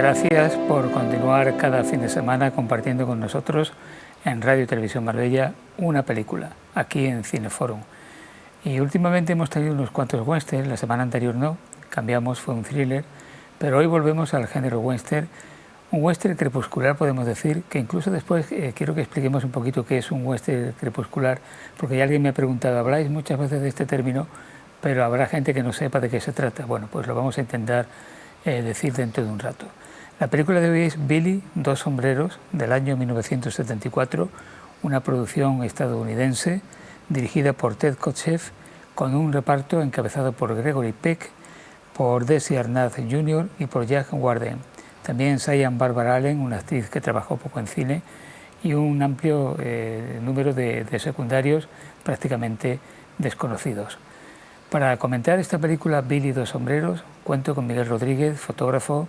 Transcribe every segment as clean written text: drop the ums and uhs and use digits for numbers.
gracias por continuar cada fin de semana compartiendo con nosotros en Radio y Televisión Marbella una película, aquí en Cineforum. Y últimamente hemos tenido unos cuantos westerns, la semana anterior no, cambiamos, fue un thriller, pero hoy volvemos al género western, un western crepuscular podemos decir, que incluso después quiero que expliquemos un poquito qué es un western crepuscular, porque ya alguien me ha preguntado, habláis muchas veces de este término, pero habrá gente que no sepa de qué se trata. Bueno, pues lo vamos a intentar decir dentro de un rato. La película de hoy es Billy, dos sombreros, del año 1974, una producción estadounidense dirigida por Ted Kotcheff, con un reparto encabezado por Gregory Peck, por Desi Arnaz Jr. y por Jack Warden. También ensayan Barbara Allen, una actriz que trabajó poco en cine, y un amplio número de secundarios prácticamente desconocidos. Para comentar esta película, Billy, dos sombreros, cuento con Miguel Rodríguez, fotógrafo,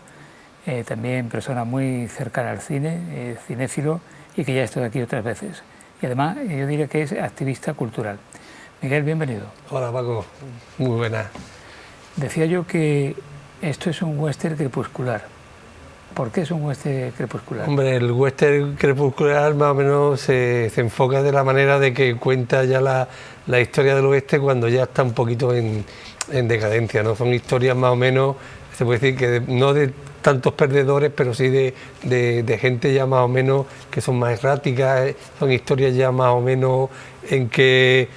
también persona muy cercana al cine, cinéfilo, y que ya ha estado aquí otras veces. Y además, yo diría que es activista cultural. Miguel, bienvenido. Hola, Paco. Muy buena. Decía yo que esto es un western crepuscular. ¿Por qué es un western crepuscular? Hombre, el western crepuscular más o menos se enfoca de la manera de que cuenta ya la historia del oeste cuando ya está un poquito en decadencia, ¿no? Son historias más o menos, se puede decir que no de tantos perdedores, pero sí de gente ya más o menos que son más erráticas, son historias ya más o menos en que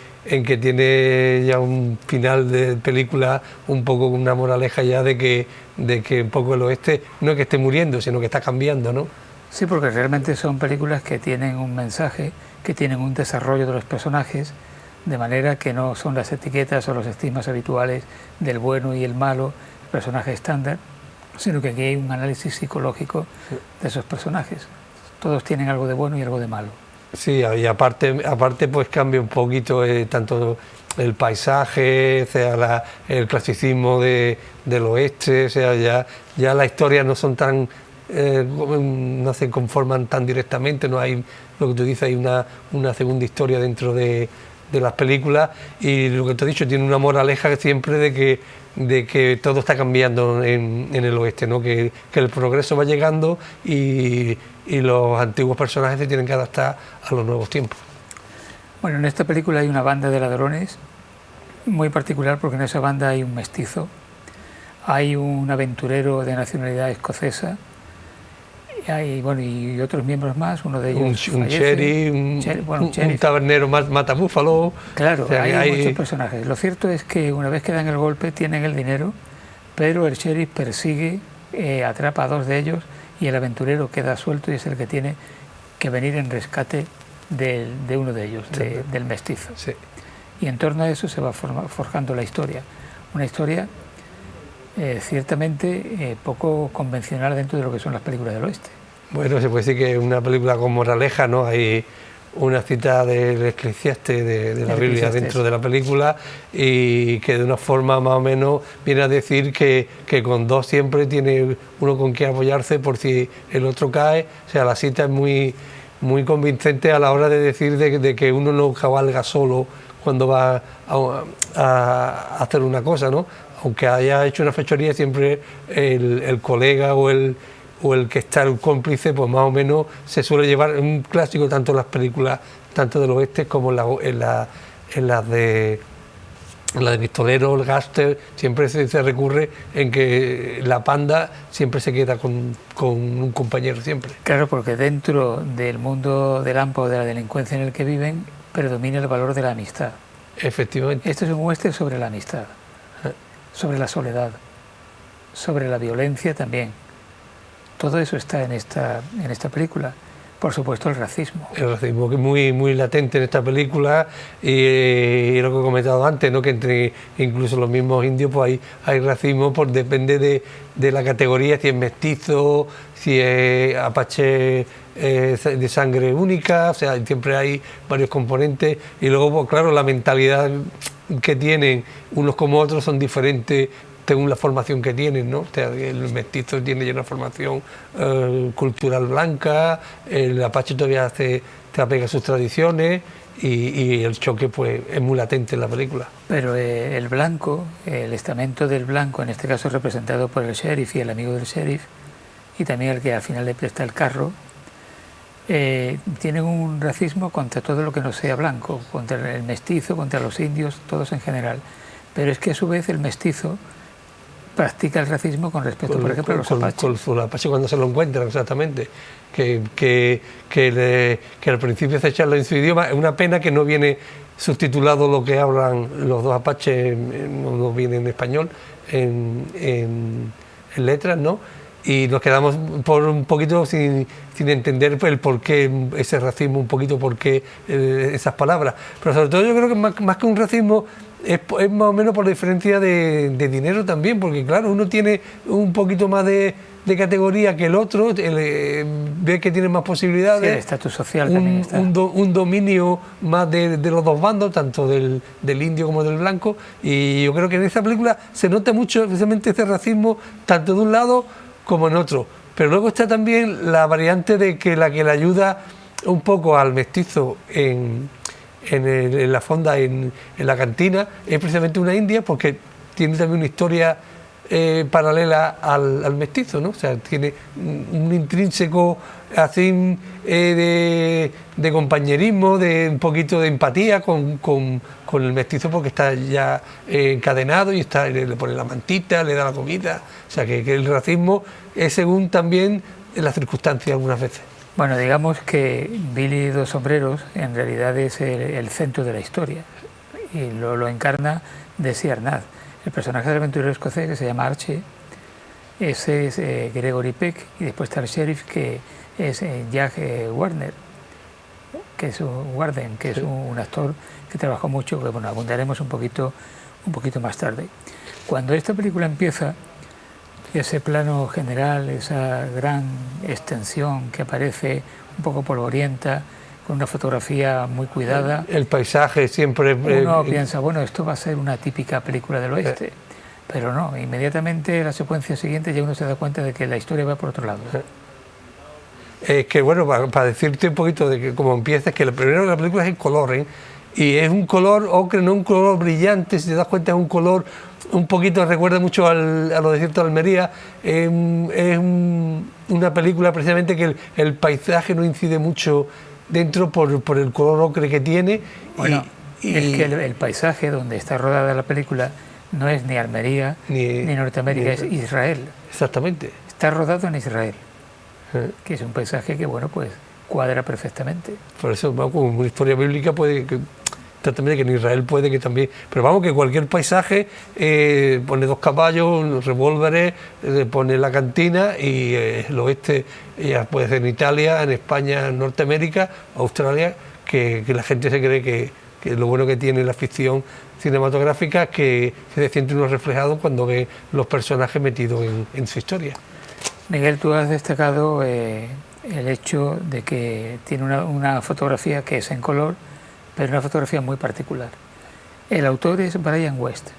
tiene ya un final de película un poco una moraleja ya de que un poco el oeste no es que esté muriendo, sino que está cambiando, ¿no? Sí, porque realmente son películas que tienen un mensaje, que tienen un desarrollo de los personajes, de manera que no son las etiquetas o los estigmas habituales del bueno y el malo, personaje estándar, sino que aquí hay un análisis psicológico de esos personajes. Todos tienen algo de bueno y algo de malo. Sí, y aparte pues cambia un poquito tanto el paisaje, o sea, el clasicismo del oeste, o sea, ya las historias no son tan, no se conforman tan directamente, no hay, lo que tú dices, hay una segunda historia dentro de las películas, y lo que te he dicho tiene una moraleja siempre de que todo está cambiando en el oeste, ¿no? Que el progreso va llegando y los antiguos personajes se tienen que adaptar a los nuevos tiempos. Bueno, en esta película hay una banda de ladrones muy particular porque en esa banda hay un mestizo, hay un aventurero de nacionalidad escocesa, y otros miembros más, uno de ellos un sheriff, un tabernero mata búfalo. Claro, o sea, hay muchos personajes. Lo cierto es que una vez que dan el golpe tienen el dinero, pero el sheriff persigue, atrapa a dos de ellos y el aventurero queda suelto y es el que tiene que venir en rescate de uno de ellos, del mestizo. Sí. Y en torno a eso se va forjando la historia. Una historia ciertamente poco convencional dentro de lo que son las películas del oeste. Bueno, se puede decir que es una película con moraleja, ¿no? Hay una cita del Eclesiastes de la Biblia dentro de la película y que de una forma más o menos viene a decir que con dos siempre tiene uno con quien apoyarse por si el otro cae. O sea, la cita es muy convincente a la hora de decir de que uno no cabalga solo cuando va a hacer una cosa, ¿no? Aunque haya hecho una fechoría, siempre el colega o el que está el cómplice, pues más o menos se suele llevar. Un clásico tanto en las películas, tanto del oeste como en las de pistolero, el gángster, siempre se recurre en que la panda siempre se queda con un compañero siempre. Claro, porque dentro del mundo del AMPA, de la delincuencia en el que viven, predomina el valor de la amistad. Efectivamente. Esto es un western sobre la amistad, sobre la soledad, sobre la violencia también. Todo eso está en esta película. Por supuesto, el racismo. El racismo, que es muy latente en esta película, y lo que he comentado antes, ¿no? Que entre incluso los mismos indios pues hay racismo, depende de la categoría, si es mestizo, si es apache de sangre única, o sea, siempre hay varios componentes, y luego, pues, claro, la mentalidad que tienen unos como otros son diferentes según la formación que tienen, ¿no? O sea, el mestizo tiene ya una formación cultural blanca, el apache todavía se apega a sus tradiciones y el choque pues es muy latente en la película. Pero el blanco, el estamento del blanco, en este caso representado por el sheriff y el amigo del sheriff, y también el que al final le presta el carro, tienen un racismo contra todo lo que no sea blanco, contra el mestizo, contra los indios, todos en general. Pero es que a su vez el mestizo practica el racismo con respecto, por ejemplo, a los apaches. Con los apaches cuando se lo encuentran, exactamente. Que al principio se echarlo en su idioma. Es una pena que no viene subtitulado lo que hablan los dos apaches, no viene en español, en letras, ¿no? Y nos quedamos por un poquito sin entender el porqué ese racismo, un poquito porqué esas palabras. Pero sobre todo yo creo que más que un racismo es más o menos por la diferencia de dinero también, porque claro, uno tiene un poquito más de categoría que el otro, ve que tiene más posibilidades. Sí, el estatus social también está. Un dominio más de los dos bandos, tanto del indio como del blanco, y yo creo que en esta película se nota mucho precisamente ese racismo, tanto de un lado como en otro. Pero luego está también la variante de que la que le ayuda un poco al mestizo en la fonda, en la cantina, es precisamente una india, porque tiene también una historia paralela al mestizo, ¿no? O sea, tiene un intrínseco así de compañerismo, de un poquito de empatía con el mestizo, porque está ya encadenado y le pone la mantita, le da la comida. O sea, que el racismo es según también las circunstancias algunas veces. Bueno, digamos que Billy Dos Sombreros en realidad es el centro de la historia y lo encarna Desi Arnaz. El personaje del aventurero escocés, que se llama Archie, ese es Gregory Peck, y después está el sheriff, que es Jack Warden, que es un actor que trabajó mucho, que bueno, abundaremos un poquito más tarde. Cuando esta película empieza, ese plano general, esa gran extensión que aparece un poco polvorienta, con una fotografía muy cuidada. El paisaje siempre... Uno piensa, bueno, esto va a ser una típica película del oeste, pero no, inmediatamente la secuencia siguiente ya uno se da cuenta de que la historia va por otro lado. Es que bueno, para decirte un poquito de que cómo empieza, es que lo primero de la película es el color, ¿eh? Y es un color ocre, no un color brillante, si te das cuenta es un color un poquito, recuerda mucho a los desiertos de Almería. Es una película precisamente que el paisaje no incide mucho dentro por el color ocre que tiene. Bueno, es que el paisaje donde está rodada la película no es ni Almería ni Norteamérica, es Israel. Exactamente. Está rodado en Israel, que es un paisaje que, bueno, pues cuadra perfectamente. Por eso, como una historia bíblica puede que también que en Israel puede que también, pero vamos, que cualquier paisaje pone dos caballos, unos revólveres, pone la cantina, y el oeste ya puede ser en Italia, en España, en Norteamérica, Australia, que la gente se cree que lo bueno que tiene la ficción cinematográfica es que se siente uno reflejado cuando ve los personajes metidos en su historia. Miguel, tú has destacado el hecho de que tiene una fotografía que es en color, pero una fotografía muy particular. El autor es Brian West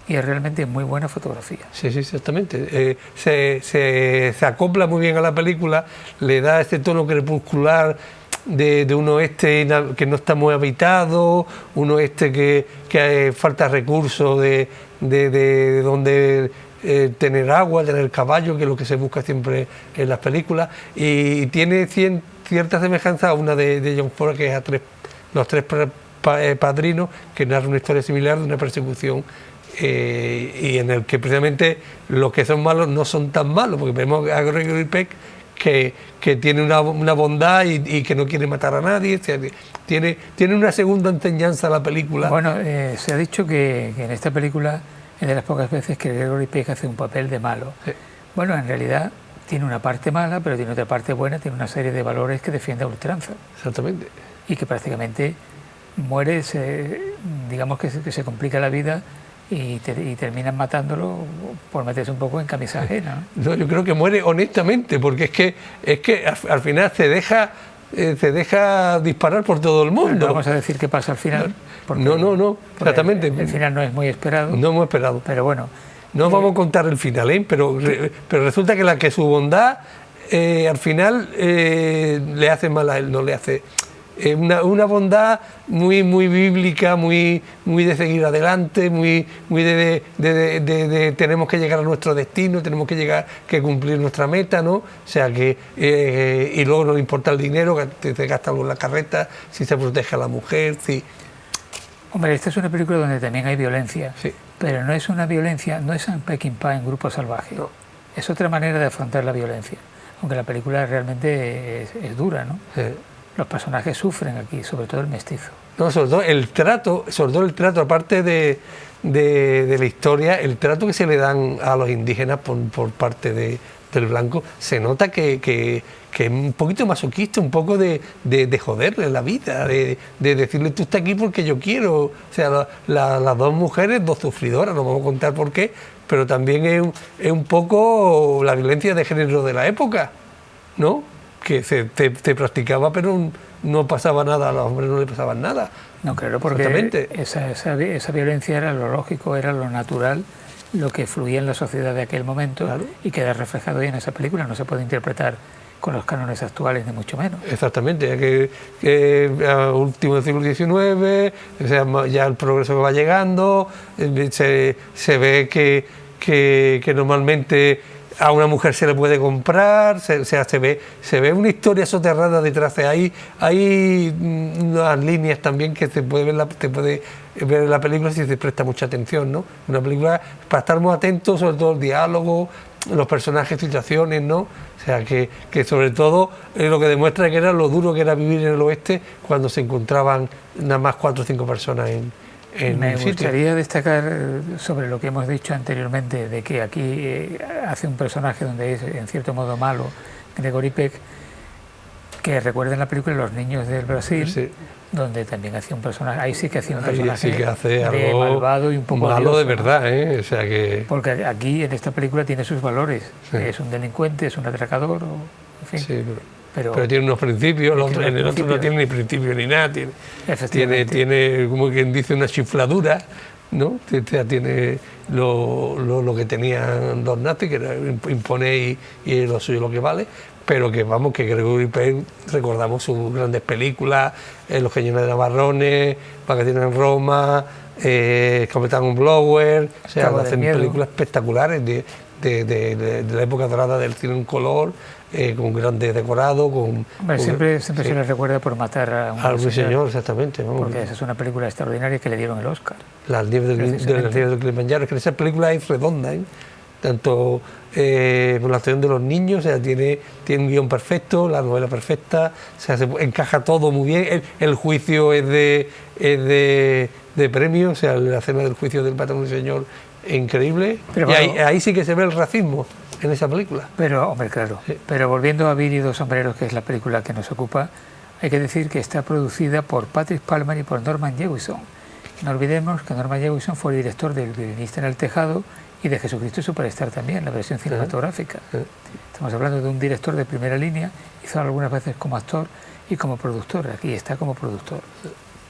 y es realmente muy buena fotografía. Sí, exactamente. Se acopla muy bien a la película, le da este tono crepuscular de un oeste que no está muy habitado, un oeste que falta recursos de donde tener agua, tener caballo, que es lo que se busca siempre en las películas, y tiene cierta semejanza a una de John Ford, que es Los tres padrinos, que narra una historia similar de una persecución, y en el que precisamente los que son malos no son tan malos, porque vemos a Gregory Peck que tiene una bondad y que no quiere matar a nadie. O sea, tiene una segunda enseñanza a la película. Bueno, se ha dicho que en esta película es de las pocas veces que Gregory Peck hace un papel de malo. Sí. Bueno, en realidad tiene una parte mala, pero tiene otra parte buena, tiene una serie de valores que defiende a ultranza. Exactamente. Y que prácticamente muere, digamos que se complica la vida y terminan matándolo por meterse un poco en camisa ajena. No, yo creo que muere honestamente, porque es que al final se deja disparar por todo el mundo. No vamos a decir qué pasa al final. No, exactamente. El final no es muy esperado. No hemos esperado. Pero bueno. No vamos a contar el final, pero resulta que su bondad al final le hace mal a él, no le hace... una bondad muy bíblica, muy de seguir adelante, muy de tenemos que llegar a nuestro destino, tenemos que cumplir nuestra meta, ¿no? O sea que y luego no le importa el dinero, que te gasta algo en la carreta, si se protege a la mujer, si... Hombre, esta es una película donde también hay violencia, sí. Pero no es una violencia, no es un Peckinpah en Grupo Salvaje, no. Es otra manera de afrontar la violencia, aunque la película realmente es dura, ¿no? Sí. Los personajes sufren aquí, sobre todo el mestizo. No, sobre todo el trato, aparte de la historia, el trato que se le dan a los indígenas por parte del blanco, se nota que es un poquito masoquista, un poco de joderle la vida, de decirle tú estás aquí porque yo quiero. O sea, las dos mujeres, dos sufridoras, no vamos a contar por qué, pero también es un poco la violencia de género de la época, ¿no? Que se practicaba, pero no pasaba nada, a los hombres no le pasaba nada. No, claro, porque esa violencia era lo lógico, era lo natural, lo que fluía en la sociedad de aquel momento, claro. Y queda reflejado hoy en esa película, no se puede interpretar con los cánones actuales, ni mucho menos. Exactamente, que a último del siglo XIX, o sea, ya el progreso que va llegando, se ve que normalmente a una mujer se le puede comprar, se ve una historia soterrada detrás de ahí. Hay unas líneas también que te puede ver en la película si te presta mucha atención, ¿no? Una película para estar muy atentos, sobre todo el diálogo, los personajes, situaciones, ¿no? O sea, que sobre todo lo que demuestra que era lo duro que era vivir en el oeste cuando se encontraban nada más 4 o 5 personas en Me gustaría destacar sobre lo que hemos dicho anteriormente, de que aquí hace un personaje donde es en cierto modo malo, Gregory Peck, que recuerda en la película Los niños del Brasil, sí. Donde también hacía un personaje, ahí sí que hacía un personaje sí que hace algo malvado y un poco malo odioso, de verdad, ¿eh? O sea que... Porque aquí en esta película tiene sus valores, sí. Es un delincuente, es un atracador, en fin. Sí, pero tiene unos principios, en el otro no tiene ni principios ni nada, tiene como quien dice una chifladura, ¿no? Tiene lo que tenían los nazis, que era imponer y lo suyo lo que vale, pero que vamos, que Gregory Peck recordamos sus grandes películas, Los Cañones de Navarrones, Vacaciones en Roma, Capitán Blower, o sea, hacen películas espectaculares de la época dorada del cine en color, con grandes decorados, siempre se les recuerda por matar a un ruiseñor, exactamente. Vamos, porque esa es una película extraordinaria que le dieron el Oscar. Las nieves del Kilimanjaro, es que esa película es redonda, ¿eh? Tanto por la acción de los niños, o sea, tiene un guión perfecto, la novela perfecta, o sea, se encaja todo muy bien, el juicio es de premio, o sea, la escena del juicio del patrón del señor es increíble, pero y ahí sí que se ve el racismo en esa película. Pero, hombre, claro, sí. Pero volviendo a Viri y dos sombreros, que es la película que nos ocupa, hay que decir que está producida por Patrick Palmer y por Norman Jewison. No olvidemos que Norman Jewison fue el director del Violinista en el Tejado y de Jesucristo Superstar también, la versión cinematográfica. Estamos hablando de un director de primera línea, hizo algunas veces como actor y como productor, aquí está como productor.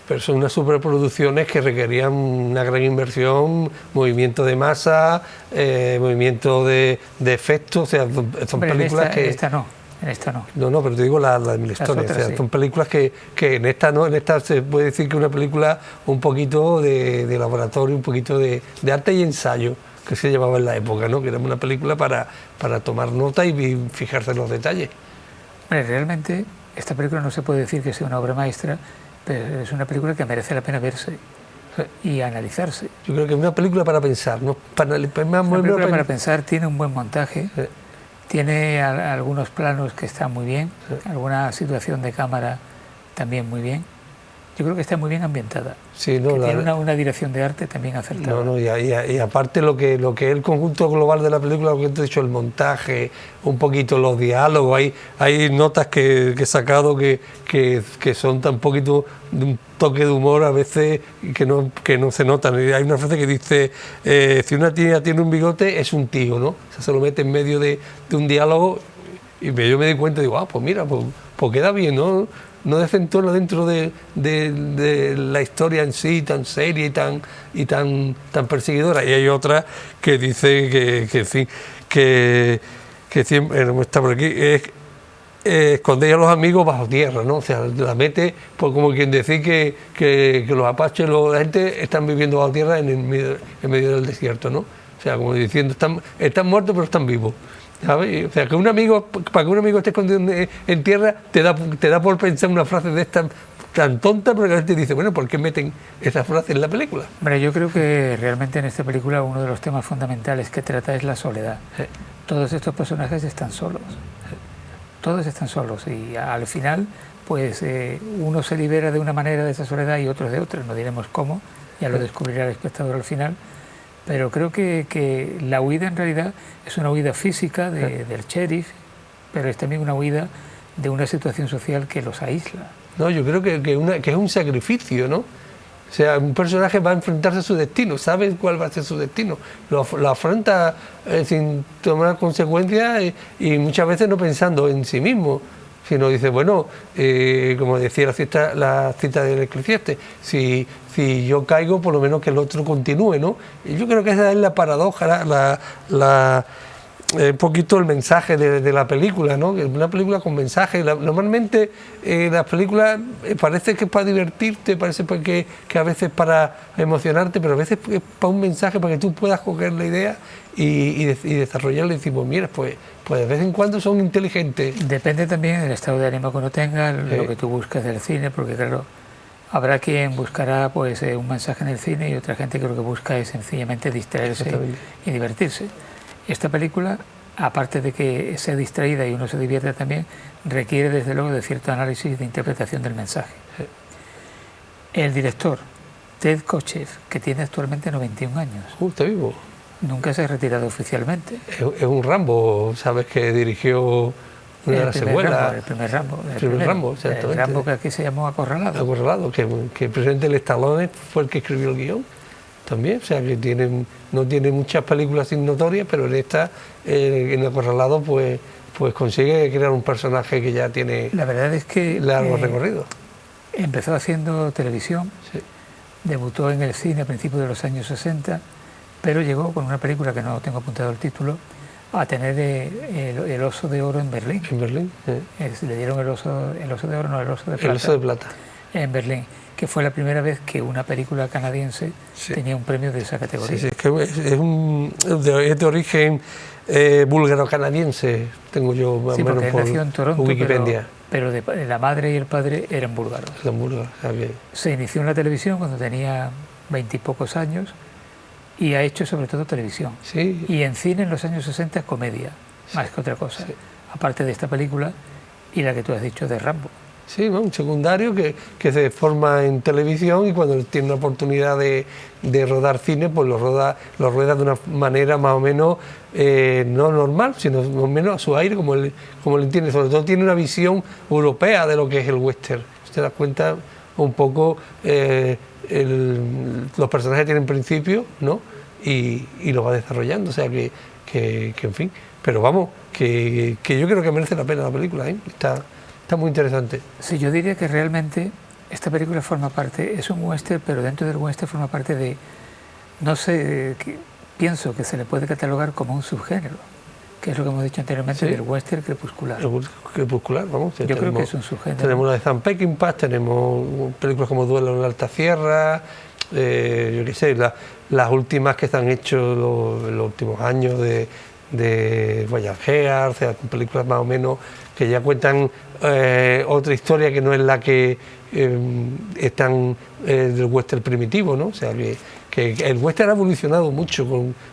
Pero son unas superproducciones que requerían una gran inversión, movimiento de masa, movimiento de efectos, o sea, son películas que... En esta no. No, pero te digo la de Mil Historias, o sea, sí. Son películas que en esta no, en esta se puede decir que una película un poquito de laboratorio, un poquito de arte y ensayo, que se llevaba en la época, ¿no? Que era una película para tomar nota y fijarse en los detalles. Bueno, realmente esta película no se puede decir que sea una obra maestra, pero es una película que merece la pena verse y analizarse. Yo creo que es una película para pensar, ¿no? Para pensar, tiene un buen montaje, tiene algunos planos que están muy bien, alguna situación de cámara también muy bien. Yo creo que está muy bien ambientada. Sí, no, tiene una dirección de arte también acertada. Y aparte lo que es el conjunto global de la película, lo que te he dicho, el montaje, un poquito los diálogos, hay notas que he sacado que son tan poquito de un toque de humor a veces que no se notan. Hay una frase que dice, si una tía tiene un bigote es un tío, ¿no? O sea, se lo mete en medio de un diálogo y yo me di cuenta y digo, pues mira, pues queda bien, ¿no? No desentona dentro de la historia en sí, tan seria y tan perseguidora. Y hay otra que dice que siempre, no está por aquí, esconder a los amigos bajo tierra, ¿no? O sea, la mete, pues como quien decir que los apaches, la gente están viviendo bajo tierra en medio del desierto, ¿no? O sea, como diciendo, están muertos pero están vivos, ¿sabes? O sea, que un amigo, para que un amigo esté escondido en tierra, te da por pensar una frase de esta tan tonta, pero la gente dice, bueno, ¿por qué meten esa frase en la película? Hombre, yo creo que realmente en esta película uno de los temas fundamentales que trata es la soledad. Todos estos personajes están solos. Todos están solos y al final pues uno se libera de una manera de esa soledad y otros de otra, no diremos cómo, ya lo descubrirá el espectador al final, pero creo que la huida en realidad es una huida física del sheriff, pero es también una huida de una situación social que los aísla. No, yo creo que es un sacrificio, ¿no? O sea, un personaje va a enfrentarse a su destino, sabe cuál va a ser su destino, lo afronta sin tomar consecuencias y muchas veces no pensando en sí mismo, sino dice, bueno, como decía la cita del Eclesiastés, si yo caigo, por lo menos que el otro continúe, ¿no? Y yo creo que esa es la paradoja, un poquito el mensaje de la película, ¿no? Una película con mensaje. Normalmente las películas parece que es para divertirte, parece que a veces para emocionarte, pero a veces es para un mensaje, para que tú puedas coger la idea y desarrollarla y decir, pues mira, pues de vez en cuando son inteligentes. Depende también del estado de ánimo que uno tenga, lo que tú buscas del cine, porque claro, habrá quien buscará pues un mensaje en el cine y otra gente que lo que busca es sencillamente distraerse y divertirse. Esta película, aparte de que sea distraída y uno se divierta también, requiere desde luego de cierto análisis de interpretación del mensaje. El director, Ted Kotcheff, que tiene actualmente 91 años. Está vivo. Nunca se ha retirado oficialmente. Es un Rambo, ¿sabes? Que dirigió una de las secuelas. El primer Rambo. Exactamente. El Rambo que aquí se llamó Acorralado. Acorralado, que el presidente del Stallone fue el que escribió el guión. También, o sea que no tiene muchas películas sin notorias, pero en esta, en Acorralado, pues consigue crear un personaje que ya tiene, la verdad es que largo recorrido. Empezó haciendo televisión, debutó en el cine a principios de los años 60, pero llegó con una película que no tengo apuntado el título, a tener el Oso de Oro en Berlín. En Berlín, le dieron el oso de Oro, no, el Oso de Plata. El Oso de Plata. En Berlín, que fue la primera vez que una película canadiense tenía un premio de esa categoría. Sí, es que es de origen búlgaro-canadiense, tengo yo más o menos por nació en Toronto, Wikipedia. Pero la madre y el padre eran búlgaros. Se inició en la televisión cuando tenía 20 y pocos años y ha hecho sobre todo televisión. Sí. Y en cine en los años 60 comedia, más que otra cosa. Aparte de esta película y la que tú has dicho de Rambo. Sí, un secundario que se forma en televisión y cuando tiene una oportunidad de rodar cine, pues lo rueda de una manera más o menos no normal, sino más o menos a su aire, como él entiende. Sobre todo tiene una visión europea de lo que es el western. Usted da cuenta un poco, los personajes tienen principios, ¿no? Y lo va desarrollando, o sea que en fin. Pero vamos, que yo creo que merece la pena la película, ¿eh? Está muy interesante. Sí, yo diría que realmente esta película forma parte, es un western, pero dentro del western forma parte de, no sé, pienso que se le puede catalogar como un subgénero, que es lo que hemos dicho anteriormente del western crepuscular. El crepuscular, vamos. Yo creo que es un subgénero. Tenemos la de Sam Peckinpah, tenemos películas como Duelo en la Alta Sierra, yo qué sé, las últimas que se han hecho en los últimos años de Voyager, o sea, películas más o menos que ya cuentan otra historia que no es la que están del western primitivo, ¿no? O sea, que el western ha evolucionado mucho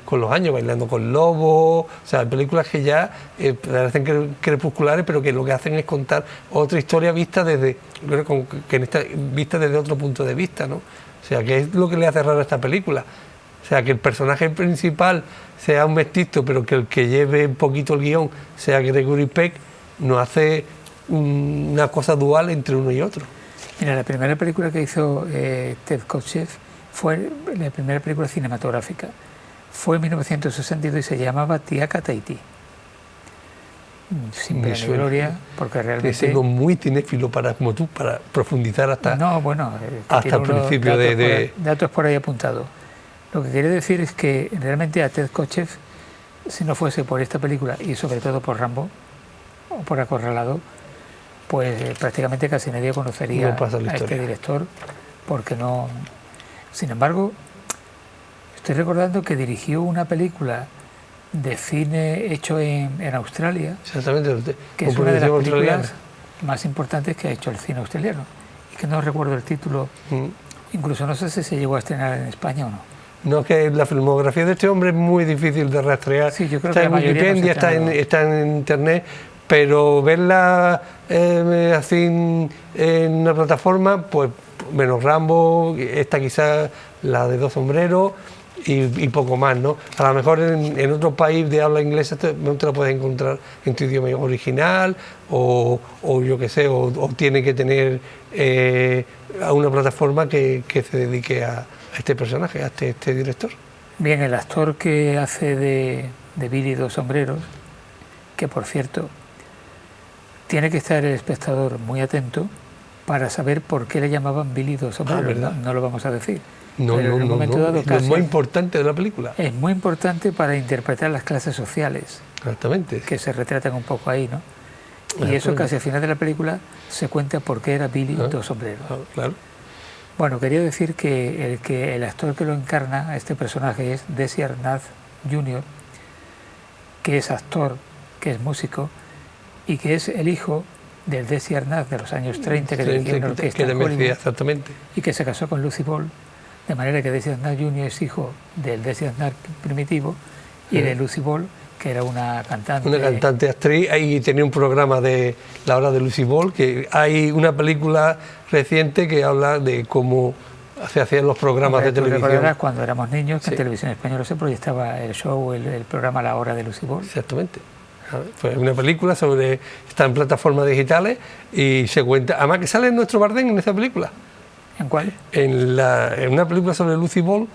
con los años, Bailando con Lobos, o sea, películas que ya parecen crepusculares, pero que lo que hacen es contar otra historia vista desde otro punto de vista, ¿no? O sea, que es lo que le hace raro a esta película. O sea, que el personaje principal sea un mestizo, pero que el que lleve un poquito el guión sea Gregory Peck, no hace una cosa dual entre uno y otro. Mira, la primera película que hizo Ted Kotcheff fue la primera película cinematográfica. Fue en 1962 y se llamaba Tiaka Taití. Sin pena ni gloria, porque realmente... Siendo muy cinéfilo como tú, para profundizar hasta el principio datos por ahí apuntados. Lo que quiere decir es que realmente a Ted Kotcheff, si no fuese por esta película y sobre todo por Rambo o por Acorralado, pues prácticamente casi nadie conocería a este director, porque no... Sin embargo, estoy recordando que dirigió una película de cine hecho en Australia, que es una de las películas más importantes que ha hecho el cine australiano, y que no recuerdo el título, incluso no sé si se llegó a estrenar en España o no. No, es que la filmografía de este hombre es muy difícil de rastrear. Sí, yo creo está que en Wikipedia, está en internet, pero verla así en una plataforma, pues menos Rambo, esta quizás la de Dos Sombreros y poco más, ¿no? A lo mejor en otro país de habla inglesa no te la puedes encontrar en tu idioma original o yo qué sé, o tiene que tener a una plataforma que se dedique a este personaje, a este director. Bien, el actor que hace de Billy Dos Sombreros, que por cierto, tiene que estar el espectador muy atento para saber por qué le llamaban Billy Dos Sombreros. No lo vamos a decir. No, es lo más importante de la película. Es muy importante para interpretar las clases sociales. Exactamente. Que se retratan un poco ahí, ¿no? Y eso casi al final de la película se cuenta por qué era Billy Dos Sombreros. Claro. Bueno, quería decir que el actor que lo encarna a este personaje es Desi Arnaz Jr., que es actor, que es músico, y que es el hijo del Desi Arnaz de los años 30, que dirigía una orquesta en Hollywood, exactamente. Y que se casó con Lucy Ball, de manera que Desi Arnaz Jr. es hijo del Desi Arnaz primitivo y de Lucy Ball, que era una cantante. Una cantante actriz, y tenía un programa de La Hora de Lucy Ball, que hay una película reciente que habla de cómo se hacían los programas de televisión. Recordarás cuando éramos niños que en Televisión Española se proyectaba el show, el programa La Hora de Lucy Ball. Exactamente. Fue una película está en plataformas digitales y se cuenta, además que sale nuestro Bardem en esa película. ¿En cuál? En una película sobre Lucy Ball,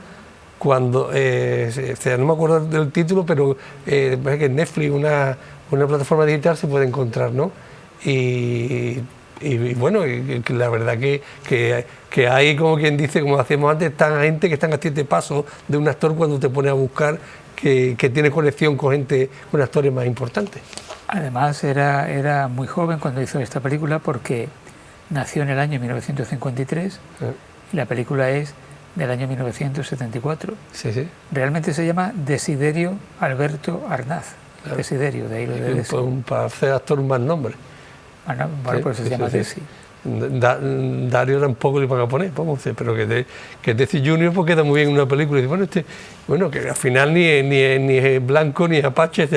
cuando, no me acuerdo del título, pero parece que en Netflix, una plataforma digital, se puede encontrar, ¿no? Y bueno, la verdad que hay, como quien dice, como hacíamos antes, gente que están a 7 pasos de un actor cuando te pone a buscar que tiene conexión con actores más importantes. Además era muy joven cuando hizo esta película, porque nació en el año 1953 y la película es del año 1974. Sí. Realmente se llama Desiderio Alberto Arnaz. Claro. Desiderio, de ahí lo de Desi. Para hacer actor un mal nombre. Bueno, por eso se llama Desi. Dario tampoco le van a poner, pero que Desi Junior pues queda muy bien en una película. Y dice, bueno, que al final ni es blanco ni es apache,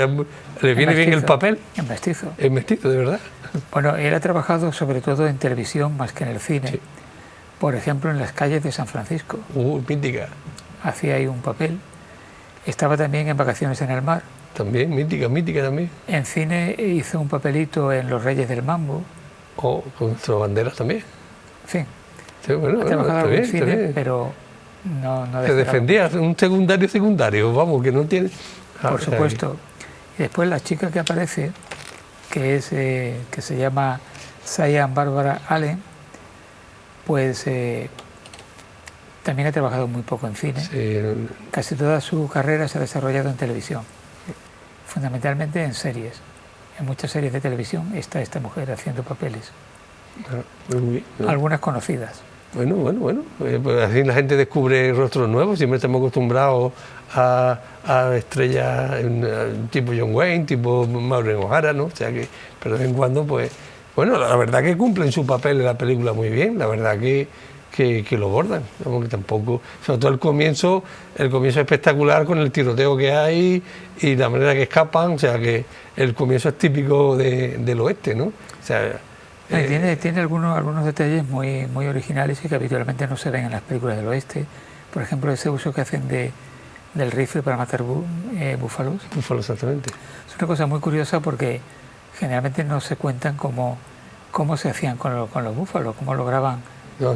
le viene bien el papel. En mestizo. Es mestizo, de verdad. Bueno, él ha trabajado sobre todo en televisión más que en el cine. Sí. Por ejemplo, en Las calles de San Francisco. Mítica. Hacía ahí un papel. Estaba también en Vacaciones en el mar. También, mítica también. En cine hizo un papelito en Los Reyes del Mambo. Con sus banderas también. Sí. Ha trabajado en cine, pero no se defendía, un secundario, vamos, que no tiene... Por supuesto. Y después la chica que aparece, que se llama Cyan Barbara Allen, pues también ha trabajado muy poco en cine. Sí. Casi toda su carrera se ha desarrollado en televisión, fundamentalmente en series. En muchas series de televisión está esta mujer haciendo papeles. Muy bien, ¿no? Algunas conocidas. Bueno. Pues así la gente descubre rostros nuevos. Siempre estamos acostumbrados a estrellas tipo John Wayne, tipo Maureen O'Hara, ¿no? O sea que, pero de vez en cuando, pues, bueno, la verdad que cumplen su papel en la película muy bien. La verdad que lo bordan, que tampoco, sobre todo el comienzo es espectacular con el tiroteo que hay y la manera que escapan, o sea que el comienzo es típico del oeste, ¿no? O sea, tiene algunos detalles muy originales y que habitualmente no se ven en las películas del oeste. Por ejemplo, ese uso que hacen del rifle para matar búfalos. Búfalos, exactamente. Es una cosa muy curiosa porque generalmente no se cuentan cómo se hacían con los búfalos, cómo lograban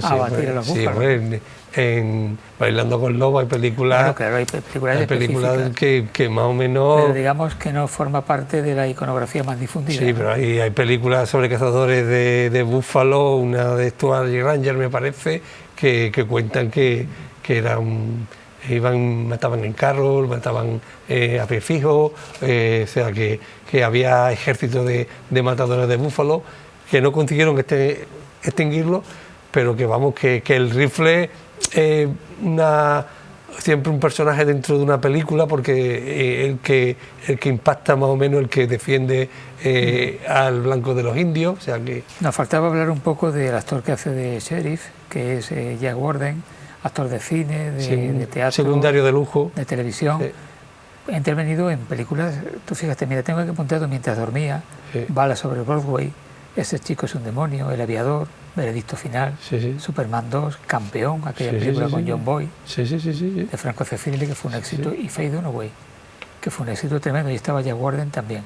abatir a los búfalos. Sí, en Bailando con Lobos hay películas, bueno, claro, hay películas que más o menos... Pero digamos que no forma parte de la iconografía más difundida. Sí, pero hay películas sobre cazadores de búfalos, una de Stuart Ranger me parece, que cuentan que mataban en carros, mataban a pie fijo, o sea que había ejércitos de matadores de búfalos que no consiguieron extinguirlo, pero que vamos, que el rifle es siempre un personaje dentro de una película, porque el que impacta más o menos, el que defiende al blanco de los indios. O sea que... Nos faltaba hablar un poco del actor que hace de sheriff, que es Jack Warden, actor de cine, de teatro, secundario de lujo, de televisión. Ha intervenido en películas. Tú fíjate, mira, tengo aquí apuntado Mientras dormía, Balas sobre Broadway, Ese chico es un demonio, El aviador, Veredicto final, Superman 2, Campeón, aquella película con John Boy, de Franco Cefirelli, que fue un éxito, y Faye Dunaway, que fue un éxito tremendo, y estaba Jack Warden también.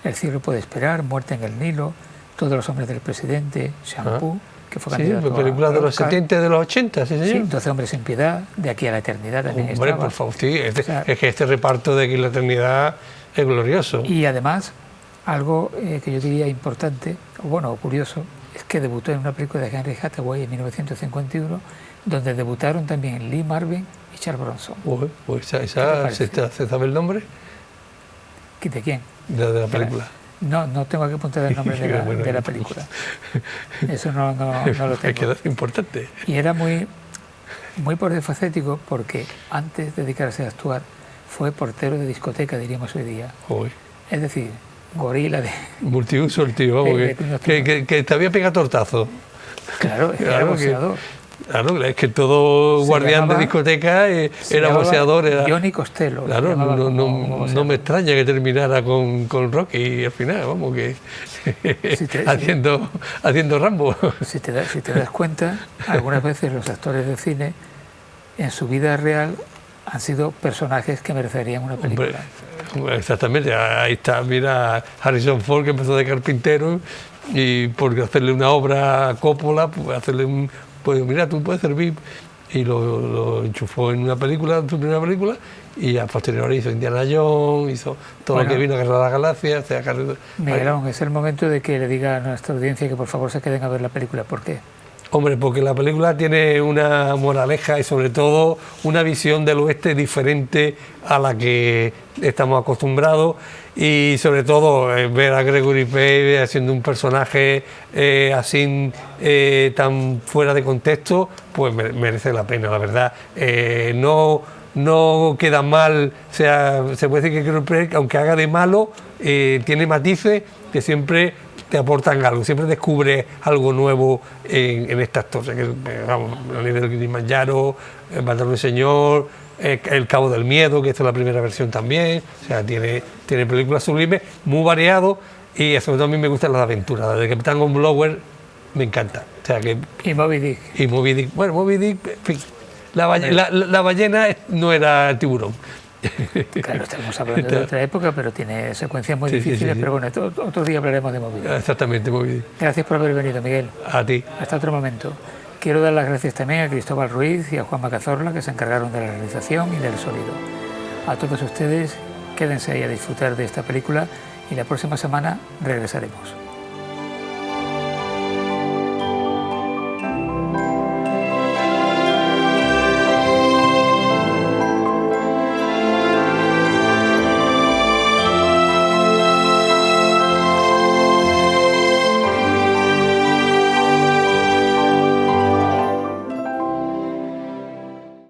El cielo puede esperar, Muerte en el Nilo, Todos los hombres del presidente, Shampoo, que fue candidato películas de los 70 y de los 80, sí, señor. 12 hombres sin piedad, De aquí a la eternidad también estaba. Por favor, sí, es que este reparto de Aquí a la eternidad es glorioso. Y además, algo que yo diría importante, o curioso, es que debutó en una película de Henry Hathaway en 1951, donde debutaron también Lee Marvin y Charles Bronson. Pues ¿se sabe el nombre? ¿De quién? De la película. No tengo que apuntar el nombre de la película. Eso no lo tengo. Es que es importante. Y era muy polifacético, porque antes de dedicarse a actuar fue portero de discoteca, diríamos hoy día. Es decir, gorila de... Multiuso el tío, vamos, que te había pegado tortazo. Claro, era boxeador. Claro, es que todo guardián de discoteca era boxeador. Johnny Costello. Claro, no me extraña que terminara con Rocky al final, vamos, que haciendo Rambo. Si te das cuenta, algunas veces los actores de cine en su vida real han sido personajes que merecerían una película. Exactamente, ahí está, mira, Harrison Ford, que empezó de carpintero, y por hacerle una obra a Coppola, pues mira, tú puedes servir, y lo enchufó en una película, en su primera película, y a posteriori hizo Indiana Jones, hizo todo lo que vino a Guerra de las Galaxias. Miguelón, es el momento de que le diga a nuestra audiencia que por favor se queden a ver la película. ¿Por qué? Hombre, porque la película tiene una moraleja y sobre todo una visión del oeste diferente a la que estamos acostumbrados, y sobre todo ver a Gregory Peck haciendo un personaje así tan fuera de contexto, pues merece la pena, la verdad. No queda mal, o sea, se puede decir que Gregory Peck, aunque haga de malo, tiene matices que siempre te aportan algo, siempre descubre algo nuevo en este actor. Vamos, la nieve del Kilimanjaro, El Bandero del Señor, El Cabo del Miedo, que esta es la primera versión también. O sea, tiene películas sublimes, muy variados, y sobre todo a mí me gustan las aventuras. La de Capitán Von Blower me encanta. O sea, y Moby Dick. Bueno, Moby Dick, en fin, la ballena no era tiburón. Claro, estamos hablando de otra época, pero tiene secuencias muy difíciles, pero bueno, otro día hablaremos de Moby Dick. Exactamente, Moby Dick. Gracias por haber venido, Miguel. A ti. Hasta otro momento. Quiero dar las gracias también a Cristóbal Ruiz y a Juan Macazorla, que se encargaron de la realización y del sonido. A todos ustedes, quédense ahí a disfrutar de esta película, y la próxima semana regresaremos.